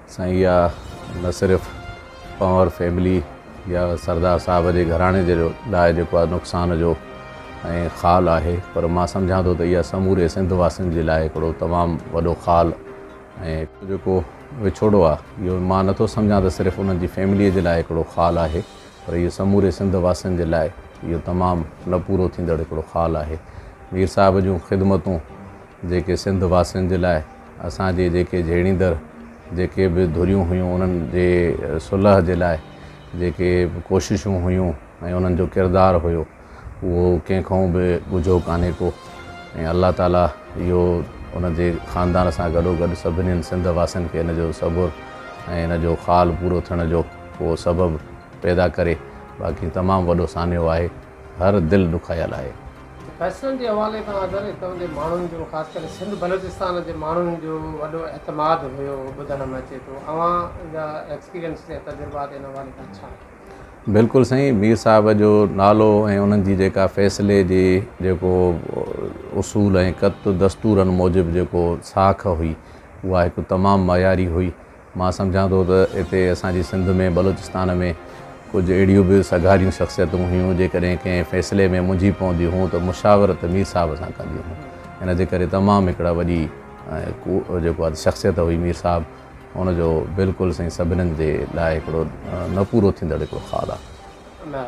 साईं इहा न सिर्फ़ु पंवर फैमिली या सरदार साहब जे घराणे जे लाइ जेको आहे नुक़सान जो ऐं ख़ाल आहे, पर मां सम्झां थो त इहा समूरे सिंध वासियुनि जे लाइ हिकिड़ो तमामु वॾो ख़ाल ऐं जेको विछोड़ो आहे, इहो मां नथो सम्झां त सिर्फ़ु उन्हनि जी फैमिलीअ जे लाइ हिकिड़ो ख़ाल आहे, पर इहो समूरे सिंध वासियुनि जे लाइ इहो तमामु न पूरो थींदड़ हिकिड़ो ख़ाल आहे। मीर साहिब जूं ख़िदमतूं जेके सिंध वासियुनि जे लाइ असांजे जेके झेड़ींदड़ जेके बि धुरियूं हुयूं, उन्हनि जे सुलह जे लाइ जेके कोशिशूं हुयूं ऐं उन्हनि जो किरदारु हुयो, उहो कंहिंखां बि ॻुझो कान्हे को। ऐं अल्लाह ताला इहो उनजे ख़ानदान सां गॾोगॾु सभिनीनि सिंध वासियुनि खे इन जो सबुरु ऐं इन जो ख़ाल पूरो थियण जो उहो सबबु पैदा करे। बाक़ी तमामु वॾो सान्यो आहे, हर दिलि ॾुखायल आहे। फ़ैसिलनि जे हवाले खां अगरि हितां जे माण्हुनि जो ख़ासि करे सिंध बलोचिस्तान जे माण्हुनि जो वॾो एतमाद हुयो ॿुधण में अचे थो, अव्हां जा एक्सपीरियंस ऐं तजुर्बात इन हवाले खां छा? बिल्कुलु साईं, मीर साहिब जो नालो ऐं उन्हनि जी जेका फ़ैसिले जी जेको उसूल ऐं क़त दस्तूरनि मूजिबि जेको साख हुई, उहा हिकु तमामु मयारी हुई। मां सम्झां थो त हिते असांजी सिंध में बलोचिस्तान में कुझु अहिड़ियूं बि सघारियूं शख़्सियतूं हुयूं जेकॾहिं कंहिं फ़ैसिले में मुंझी पवंदियूं हुयूं त मुशावरत मीर साहिब सां कंदियूं हुयूं। इन जे करे तमामु हिकिड़ा वॾी जेको आहे शख़्सियत हुई मीर साहिब, उनजो बिल्कुलु साईं सभिनीनि जे लाइ हिकिड़ो न पूरो थींदड़ हिकिड़ो ख़ाल आहे।